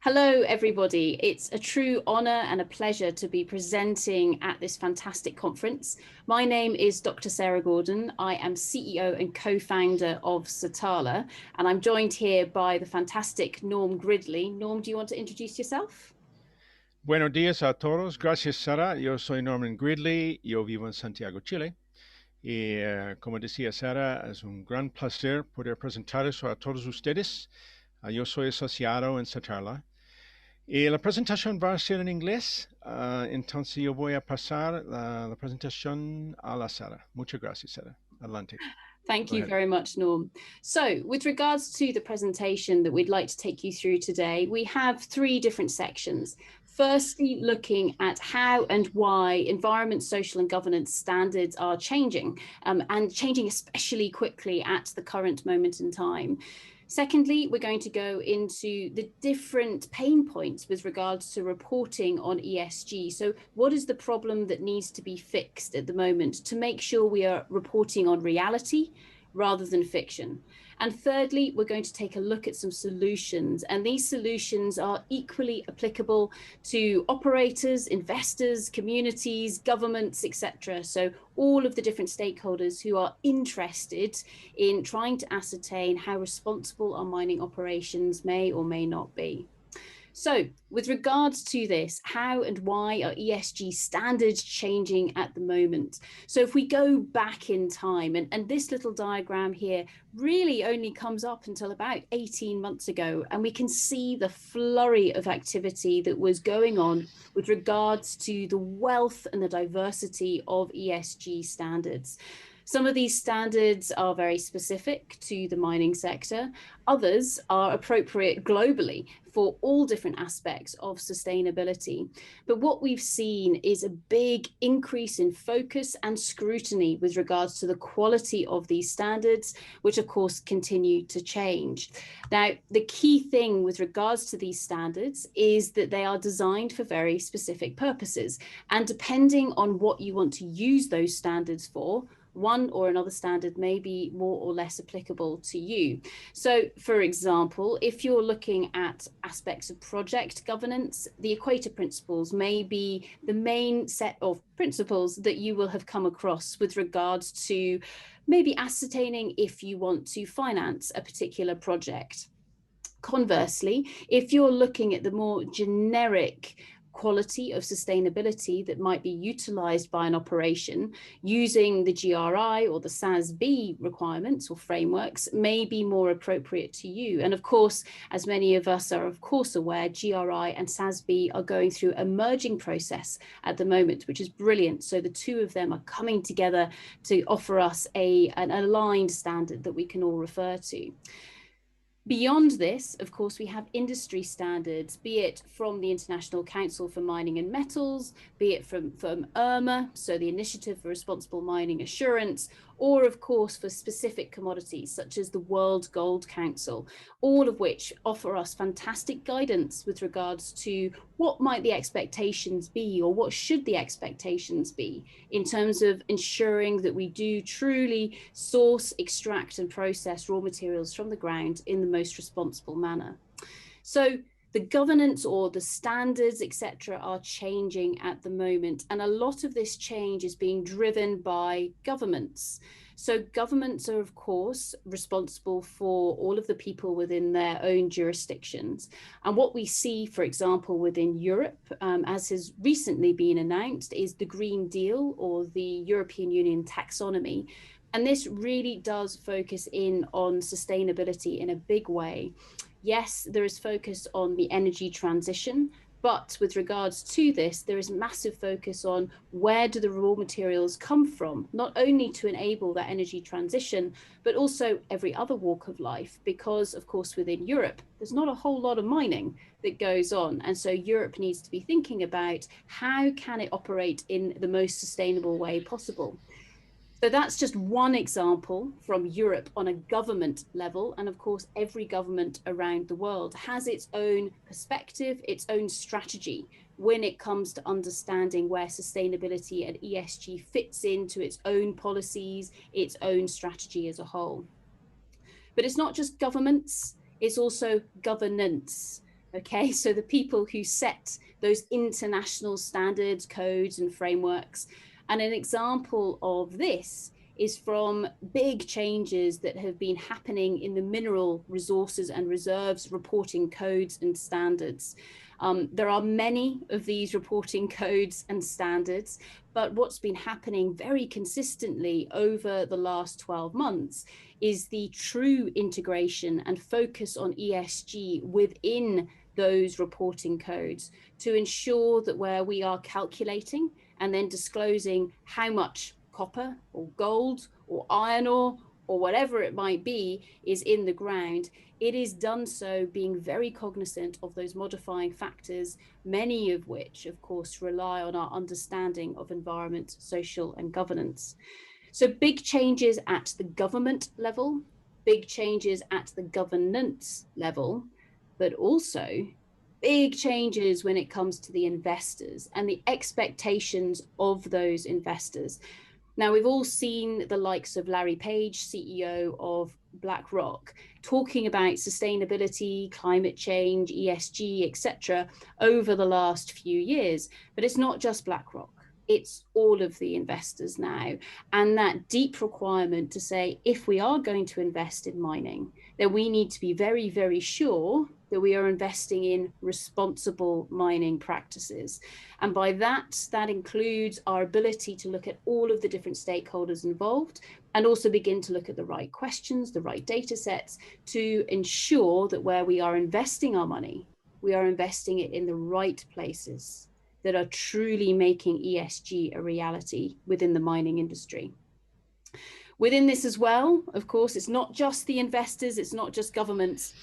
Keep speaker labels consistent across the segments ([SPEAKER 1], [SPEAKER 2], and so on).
[SPEAKER 1] Hello, everybody. It's a true honor and a pleasure to be presenting at this fantastic conference. My name is Dr. Sarah Gordon. I am CEO and co-founder of Satarla, and I'm joined here by the fantastic Norm Gridley. Norm, do you want to introduce yourself?
[SPEAKER 2] Buenos días a todos. Gracias, Sara. Yo soy Norman Gridley. Yo vivo en Santiago, Chile. Y como decía Sara, es un gran placer poder presentar eso a todos ustedes. Yo soy asociado en Satarla. Y la presentación va a ser en inglés. Entonces yo voy a pasar la presentación a la Sara. Muchas gracias, Sara. Adelante.
[SPEAKER 1] Thank
[SPEAKER 2] Go
[SPEAKER 1] you
[SPEAKER 2] ahead.
[SPEAKER 1] very much, Norm. So with regards to the presentation that we'd like to take you through today, we have three different sections. Firstly, looking at how and why environment, social and governance standards are changing and changing especially quickly at the current moment in time. Secondly, we're going to go into the different pain points with regards to reporting on ESG. So what is the problem that needs to be fixed at the moment to make sure we are reporting on reality rather than fiction? And thirdly, we're going to take a look at some solutions, and these solutions are equally applicable to operators, investors, communities, governments, etc. So all of the different stakeholders who are interested in trying to ascertain how responsible our mining operations may or may not be. So with regards to this, how and why are ESG standards changing at the moment? So if we go back in time, and this little diagram here really only comes up until about 18 months ago, and we can see the flurry of activity that was going on with regards to the wealth and the diversity of ESG standards. Some of these standards are very specific to the mining sector. Others are appropriate globally for all different aspects of sustainability. But what we've seen is a big increase in focus and scrutiny with regards to the quality of these standards, which of course continue to change. Now, the key thing with regards to these standards is that they are designed for very specific purposes. And depending on what you want to use those standards for, one or another standard may be more or less applicable to you. So, for example, if you're looking at aspects of project governance, the Equator Principles may be the main set of principles that you will have come across with regards to maybe ascertaining if you want to finance a particular project. Conversely, if you're looking at the more generic quality of sustainability that might be utilized by an operation, using the GRI or the SASB requirements or frameworks may be more appropriate to you. And of course, as many of us are of course aware, GRI and SASB are going through a merging process at the moment, which is brilliant. So the two of them are coming together to offer us an aligned standard that we can all refer to. Beyond this, of course, we have industry standards, be it from the International Council for Mining and Metals, be it from IRMA, so the Initiative for Responsible Mining Assurance, or of course for specific commodities such as the World Gold Council, all of which offer us fantastic guidance with regards to what might the expectations be, or what should the expectations be in terms of ensuring that we do truly source, extract and process raw materials from the ground in the most responsible manner. So the governance or the standards, etc., are changing at the moment. And a lot of this change is being driven by governments. So governments are, of course, responsible for all of the people within their own jurisdictions. And what we see, for example, within Europe, as has recently been announced, is the Green Deal or the European Union taxonomy. And this really does focus in on sustainability in a big way. Yes, there is focus on the energy transition, but with regards to this, there is massive focus on where do the raw materials come from, not only to enable that energy transition, but also every other walk of life, because of course within Europe, there's not a whole lot of mining that goes on. And so Europe needs to be thinking about how can it operate in the most sustainable way possible. So that's just one example from Europe on a government level. And of course, every government around the world has its own perspective, its own strategy when it comes to understanding where sustainability and ESG fits into its own policies, its own strategy as a whole. But it's not just governments, it's also governance. Okay, so the people who set those international standards, codes, and frameworks. And an example of this is from big changes that have been happening in the mineral resources and reserves reporting codes and standards. There are many of these reporting codes and standards, but what's been happening very consistently over the last 12 months is the true integration and focus on ESG within those reporting codes to ensure that where we are calculating and then disclosing how much copper or gold or iron ore or whatever it might be is in the ground, it is done so being very cognizant of those modifying factors, many of which, of course, rely on our understanding of environment, social, and governance. So big changes at the government level, big changes at the governance level, but also big changes when it comes to the investors and the expectations of those investors. Now, we've all seen the likes of Larry Page, CEO of BlackRock, talking about sustainability, climate change, ESG, etc., over the last few years. But it's not just BlackRock. It's all of the investors now. And that deep requirement to say, if we are going to invest in mining, then we need to be very, very sure that we are investing in responsible mining practices. And by that, that includes our ability to look at all of the different stakeholders involved and also begin to look at the right questions, the right data sets to ensure that where we are investing our money, we are investing it in the right places that are truly making ESG a reality within the mining industry. Within this as well, of course, it's not just the investors, it's not just governments,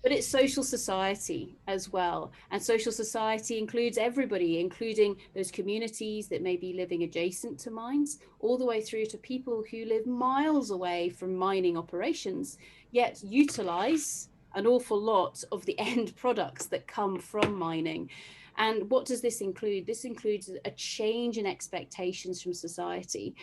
[SPEAKER 1] but it's social society as well. And social society includes everybody, including those communities that may be living adjacent to mines, all the way through to people who live miles away from mining operations, yet utilize an awful lot of the end products that come from mining. And what does this include? This includes a change in expectations from society.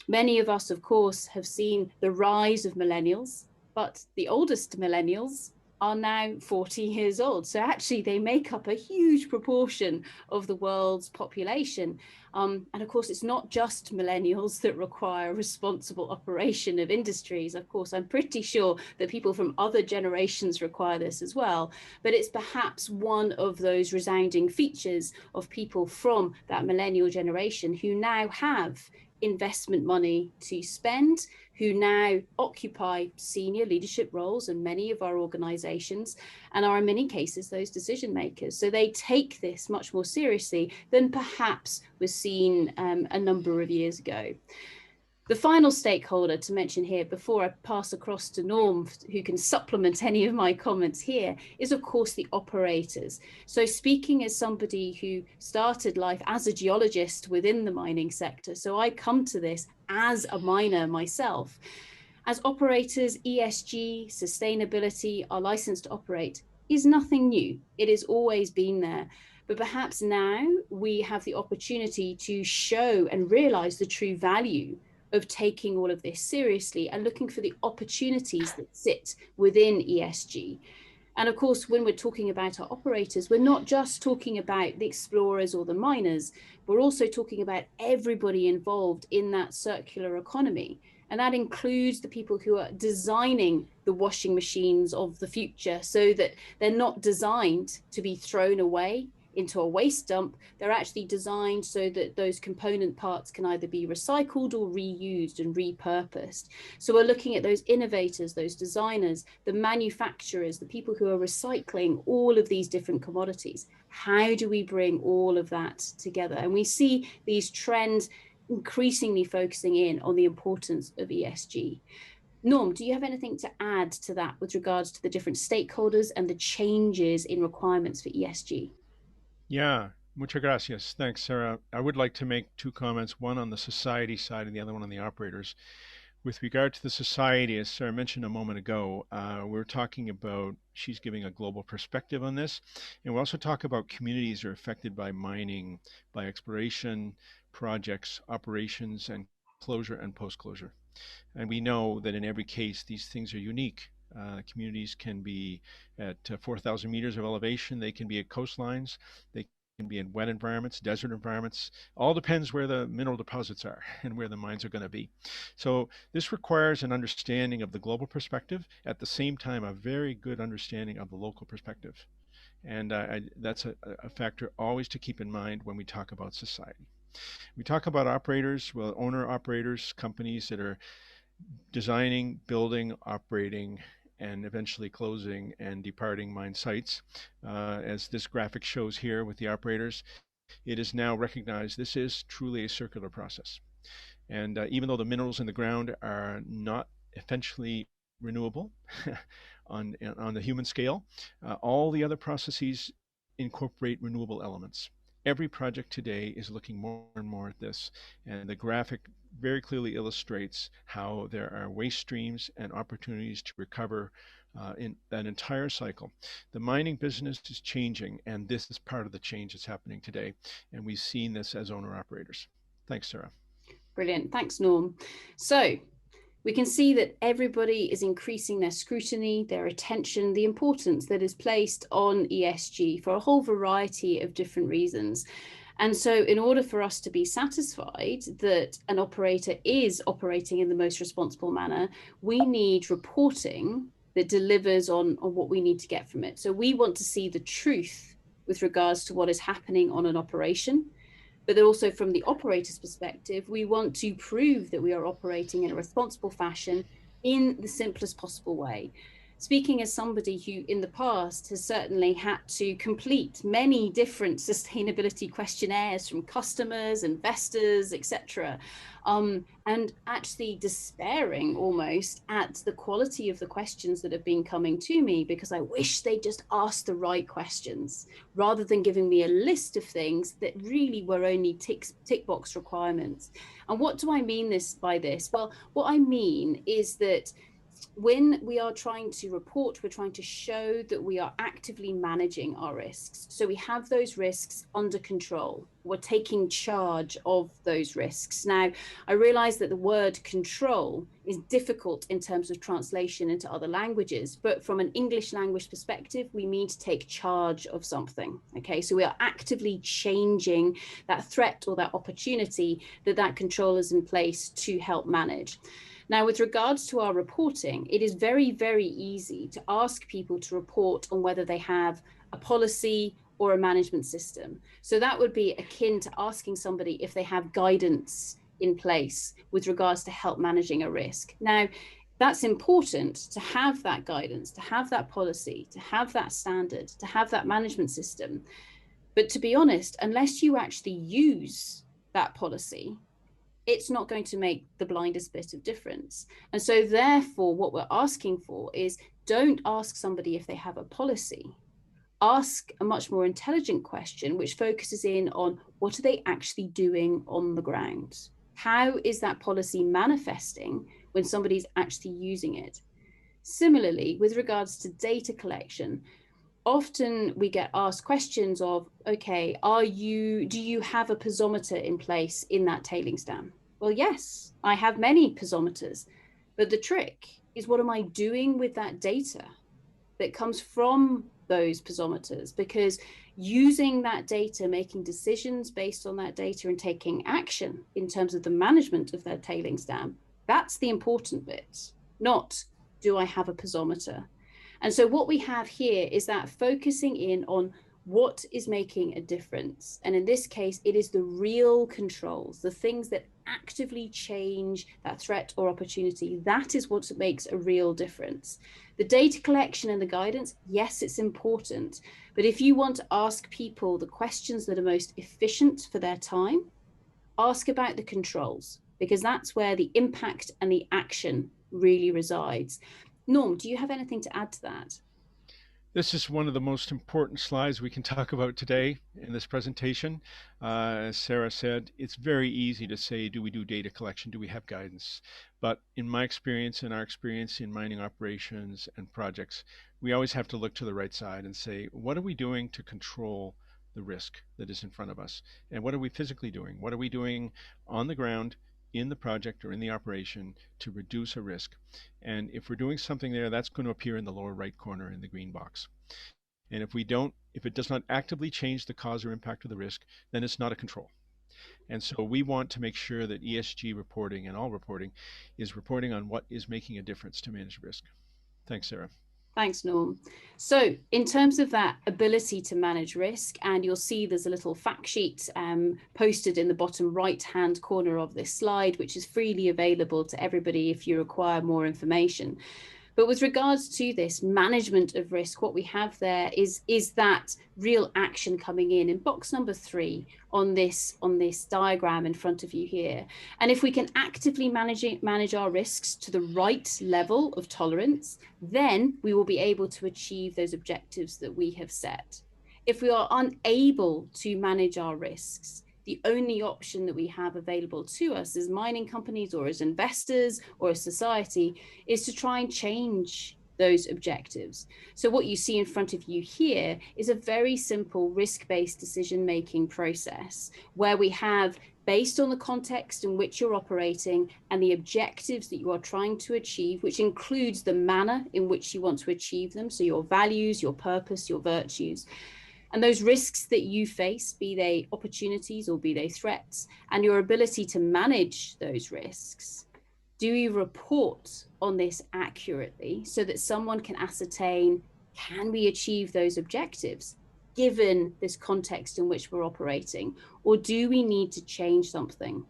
[SPEAKER 1] Many of us, of course, have seen the rise of millennials, but the oldest millennials are now 40 years old. So actually, they make up a huge proportion of the world's population. And of course, it's not just millennials that require responsible operation of industries. Of course, I'm pretty sure that people from other generations require this as well. But it's perhaps one of those resounding features of people from that millennial generation who now have investment money to spend, who now occupy senior leadership roles in many of our organizations and are in many cases those decision makers. So they take this much more seriously than perhaps was seen a number of years ago. The final stakeholder to mention here before I pass across to Norm, who can supplement any of my comments here, is of course the operators. So speaking as somebody who started life as a geologist within the mining sector, so I come to this as a miner myself. As operators, ESG, sustainability, our license to operate is nothing new. It has always been there. But perhaps now we have the opportunity to show and realize the true value of taking all of this seriously and looking for the opportunities that sit within ESG. And of course, when we're talking about our operators, we're not just talking about the explorers or the miners, we're also talking about everybody involved in that circular economy. And that includes the people who are designing the washing machines of the future so that they're not designed to be thrown away into a waste dump. They're actually designed so that those component parts can either be recycled or reused and repurposed. So we're looking at those innovators, those designers, the manufacturers, the people who are recycling all of these different commodities. How do we bring all of that together? And we see these trends increasingly focusing in on the importance of ESG. Norm, do you have anything to add to that with regards to the different stakeholders and the changes in requirements for ESG?
[SPEAKER 2] Yeah, muchas gracias. Thanks, Sarah. I would like to make two comments, one on the society side and the other one on the operators. With regard to the society, as Sarah mentioned a moment ago, we're talking about, she's giving a global perspective on this. And we also talk about communities that are affected by mining, by exploration, projects, operations, and closure and post-closure. And we know that in every case, these things are unique. Communities can be at 4,000 meters of elevation. They can be at coastlines. They can be in wet environments, desert environments. All depends where the mineral deposits are and where the mines are going to be. So this requires an understanding of the global perspective, at the same time a very good understanding of the local perspective. And that's a factor always to keep in mind when we talk about society. We talk about operators, well, owner operators, companies that are designing, building, operating, and eventually closing and departing mine sites. As this graphic shows here with the operators, it is now recognized this is truly a circular process. And even though the minerals in the ground are not eventually renewable on the human scale, all the other processes incorporate renewable elements. Every project today is looking more and more at this, and the graphic very clearly illustrates how there are waste streams and opportunities to recover in that entire cycle. The mining business is changing, and this is part of the change that's happening today, and we've seen this as owner-operators. Thanks, Sarah.
[SPEAKER 1] Brilliant. Thanks, Norm. So we can see that everybody is increasing their scrutiny, their attention, the importance that is placed on ESG for a whole variety of different reasons. And so in order for us to be satisfied that an operator is operating in the most responsible manner, we need reporting that delivers on what we need to get from it. So we want to see the truth with regards to what is happening on an operation. But then also from the operator's perspective, we want to prove that we are operating in a responsible fashion in the simplest possible way. Speaking as somebody who in the past has certainly had to complete many different sustainability questionnaires from customers, investors, etc., and actually despairing almost at the quality of the questions that have been coming to me, because I wish they just asked the right questions rather than giving me a list of things that really were only tick box requirements. And what do I mean by this? Well, what I mean is that when we are trying to report, we're trying to show that we are actively managing our risks. So we have those risks under control. We're taking charge of those risks. Now, I realize that the word control is difficult in terms of translation into other languages, but from an English language perspective, we mean to take charge of something. Okay, so we are actively changing that threat or that opportunity that control is in place to help manage. Now, with regards to our reporting, it is very, very easy to ask people to report on whether they have a policy or a management system. So that would be akin to asking somebody if they have guidance in place with regards to help managing a risk. Now, that's important to have that guidance, to have that policy, to have that standard, to have that management system. But to be honest, unless you actually use that policy, it's not going to make the blindest bit of difference. And so therefore, what we're asking for is don't ask somebody if they have a policy. Ask a much more intelligent question, which focuses in on what are they actually doing on the ground? How is that policy manifesting when somebody's actually using it? Similarly, with regards to data collection, often we get asked questions of, okay, do you have a piezometer in place in that tailings dam? Well, yes, I have many piezometers, but the trick is, what am I doing with that data that comes from those piezometers? Because using that data, making decisions based on that data and taking action in terms of the management of their tailings dam, that's the important bit, not do I have a piezometer? And so what we have here is that focusing in on what is making a difference. And in this case, it is the real controls, the things that actively change that threat or opportunity. That is what makes a real difference. The data collection and the guidance, yes, it's important. But if you want to ask people the questions that are most efficient for their time, ask about the controls, because that's where the impact and the action really resides. Norm, do you have anything to add to that?
[SPEAKER 2] This is one of the most important slides we can talk about today in this presentation. As Sarah said, it's very easy to say, do we do data collection? Do we have guidance? But in my experience and our experience in mining operations and projects, we always have to look to the right side and say, what are we doing to control the risk that is in front of us? And what are we physically doing? What are we doing on the ground in the project or in the operation to reduce a risk. And if we're doing something there, that's going to appear in the lower right corner in the green box. And if it does not actively change the cause or impact of the risk, then it's not a control. And so we want to make sure that ESG reporting and all reporting is reporting on what is making a difference to manage risk. Thanks, Sarah.
[SPEAKER 1] Thanks, Norm. So in terms of that ability to manage risk, and you'll see there's a little fact sheet posted in the bottom right-hand corner of this slide, which is freely available to everybody if you require more information. But with regards to this management of risk, what we have there is that real action coming in box number 3 on this diagram in front of you here. And if we can actively manage our risks to the right level of tolerance, then we will be able to achieve those objectives that we have set. If we are unable to manage our risks, the only option that we have available to us as mining companies or as investors or as society is to try and change those objectives. So what you see in front of you here is a very simple risk-based decision-making process where we have, based on the context in which you're operating and the objectives that you are trying to achieve, which includes the manner in which you want to achieve them, so your values, your purpose, your virtues, and those risks that you face, be they opportunities or be they threats, and your ability to manage those risks. Do you report on this accurately so that someone can ascertain, can we achieve those objectives given this context in which we're operating, or do we need to change something?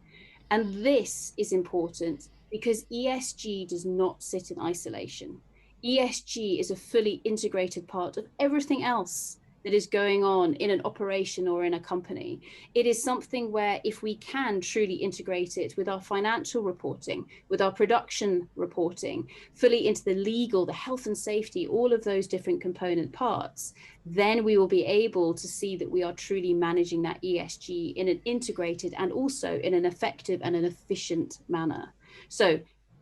[SPEAKER 1] And this is important because ESG does not sit in isolation. ESG is a fully integrated part of everything else that is going on in an operation or in a company. It is something where if we can truly integrate it with our financial reporting, with our production reporting, fully into the legal, the health and safety, all of those different component parts, then we will be able to see that we are truly managing that ESG in an integrated and also in an effective and an efficient manner. So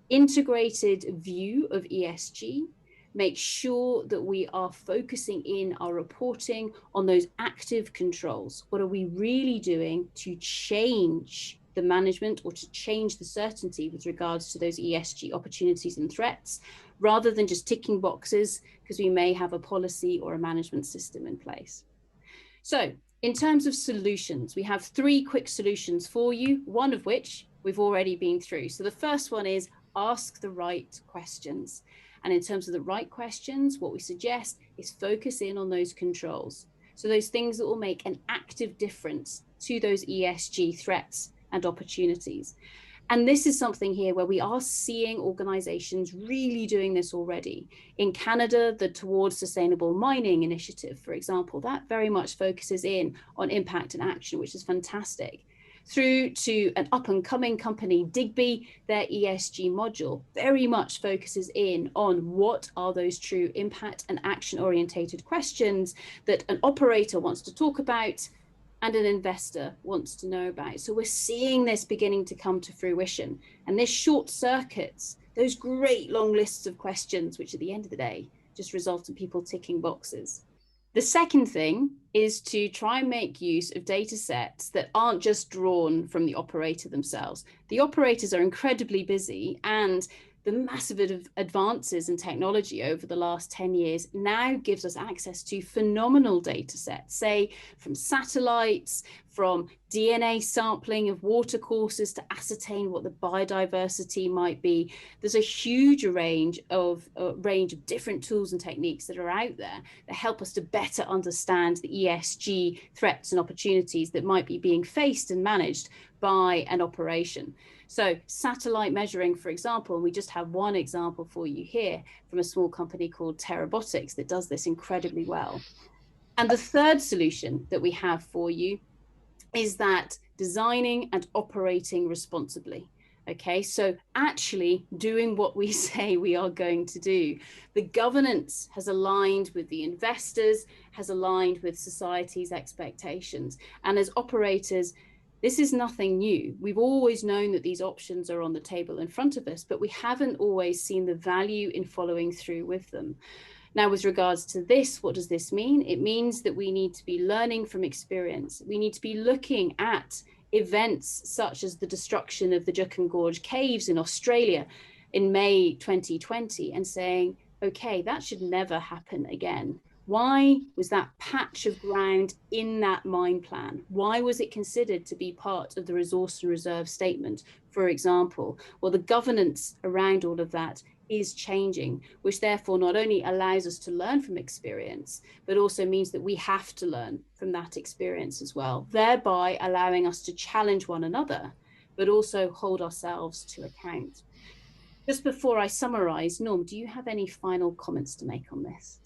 [SPEAKER 1] integrated view of ESG, make sure that we are focusing in our reporting on those active controls. What are we really doing to change the management or to change the certainty with regards to those ESG opportunities and threats, rather than just ticking boxes because we may have a policy or a management system in place. So in terms of solutions, we have 3 quick solutions for you, one of which we've already been through. So the first one is ask the right questions. And in terms of the right questions, what we suggest is focus in on those controls. So those things that will make an active difference to those ESG threats and opportunities. And this is something here where we are seeing organizations really doing this already. In Canada, the Towards Sustainable Mining initiative, for example, that very much focuses in on impact and action, which is fantastic. Through to an up-and-coming company, Digby, their ESG module very much focuses in on what are those true impact and action-orientated questions that an operator wants to talk about and an investor wants to know about. So we're seeing this beginning to come to fruition, and this short circuits those great long lists of questions, which at the end of the day just result in people ticking boxes. The second thing is to try and make use of data sets that aren't just drawn from the operator themselves. The operators are incredibly busy, and the massive advances in technology over the last 10 years now gives us access to phenomenal data sets, say from satellites, from DNA sampling of watercourses to ascertain what the biodiversity might be. There's a huge range of different tools and techniques that are out there that help us to better understand the ESG threats and opportunities that might be being faced and managed by an operation. So satellite measuring, for example, and we just have one example for you here from a small company called Terrabotics that does this incredibly well. And the third solution that we have for you is that designing and operating responsibly. Okay, so actually doing what we say we are going to do. The governance has aligned with the investors, has aligned with society's expectations. And as operators, this is nothing new. We've always known that these options are on the table in front of us, but we haven't always seen the value in following through with them. Now, with regards to this, what does this mean? It means that we need to be learning from experience. We need to be looking at events such as the destruction of the Juukan Gorge caves in Australia in May 2020 and saying, okay, that should never happen again. Why was that patch of ground in that mine plan? Why was it considered to be part of the resource and reserve statement, for example? Well, the governance around all of that is changing, which therefore not only allows us to learn from experience, but also means that we have to learn from that experience as well, thereby allowing us to challenge one another, but also hold ourselves to account. Just before I summarize, Norm, do you have any final comments to make on this?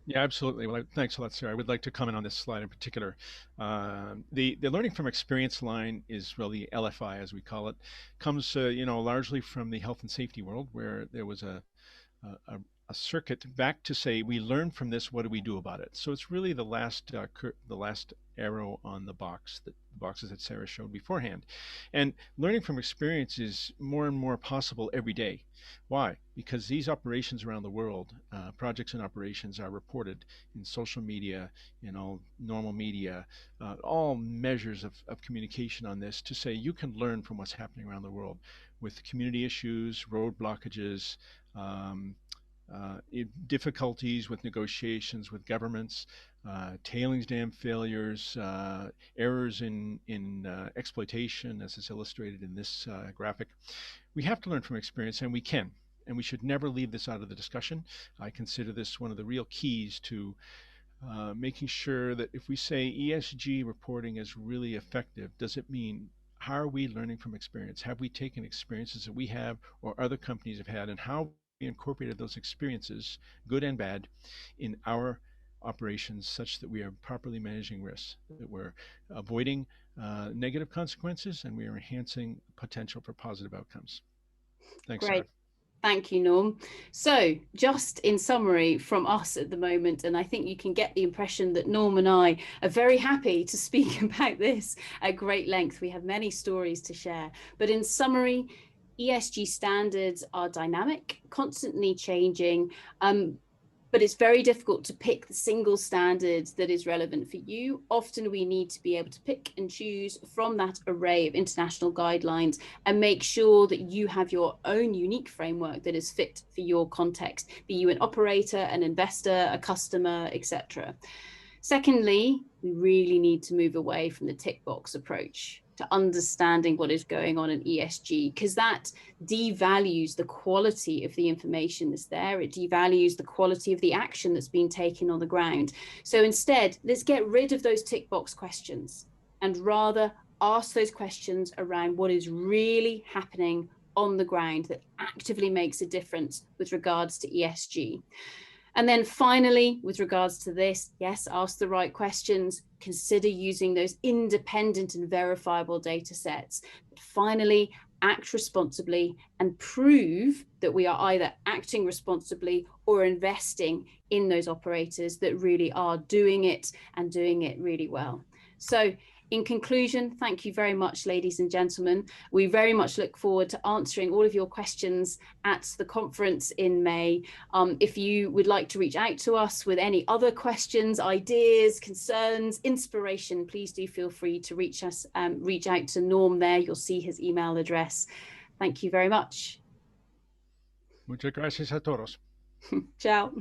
[SPEAKER 2] Yeah, absolutely. Well, thanks a lot, Sarah. I would like to comment on this slide in particular. The learning from experience line is really LFI, as we call it, comes largely from the health and safety world, where there was a, a circuit back to say we learn from this. What do we do about it? So it's really the last arrow on the boxes that Sarah showed beforehand, and learning from experience is more and more possible every day. Why? Because these operations around the world, projects and operations, are reported in social media, normal media, all measures of communication on this to say you can learn from what's happening around the world with community issues, road blockages, um, difficulties with negotiations with governments, tailings dam failures, errors in exploitation, as is illustrated in this graphic. We have to learn from experience, and we can. And we should never leave this out of the discussion. I consider this one of the real keys to making sure that if we say ESG reporting is really effective, does it mean how are we learning from experience? Have we taken experiences that we have or other companies have had, and how we incorporated those experiences, good and bad, in our operations such that we are properly managing risks, that we're avoiding negative consequences, and we are enhancing potential for positive outcomes. Thanks, Sarah.
[SPEAKER 1] Great. Thank you, Norm. So just in summary from us at the moment, and I think you can get the impression that Norm and I are very happy to speak about this at great length. We have many stories to share, but in summary, ESG standards are dynamic, constantly changing, but it's very difficult to pick the single standard that is relevant for you. Often we need to be able to pick and choose from that array of international guidelines and make sure that you have your own unique framework that is fit for your context, be you an operator, an investor, a customer, etc. Secondly, we really need to move away from the tick box approach to understanding what is going on in ESG, because that devalues the quality of the information that's there. It devalues the quality of the action that's been taken on the ground. So instead, let's get rid of those tick box questions and rather ask those questions around what is really happening on the ground that actively makes a difference with regards to ESG. And then finally, with regards to this, yes, ask the right questions, consider using those independent and verifiable data sets. But finally, act responsibly and prove that we are either acting responsibly or investing in those operators that really are doing it and doing it really well. So in conclusion, thank you very much, ladies and gentlemen. We very much look forward to answering all of your questions at the conference in May. If you would like to reach out to us with any other questions, ideas, concerns, inspiration, please do feel free to reach out to Norm there. You'll see his email address. Thank you very much.
[SPEAKER 2] Muchas gracias a todos.
[SPEAKER 1] Ciao.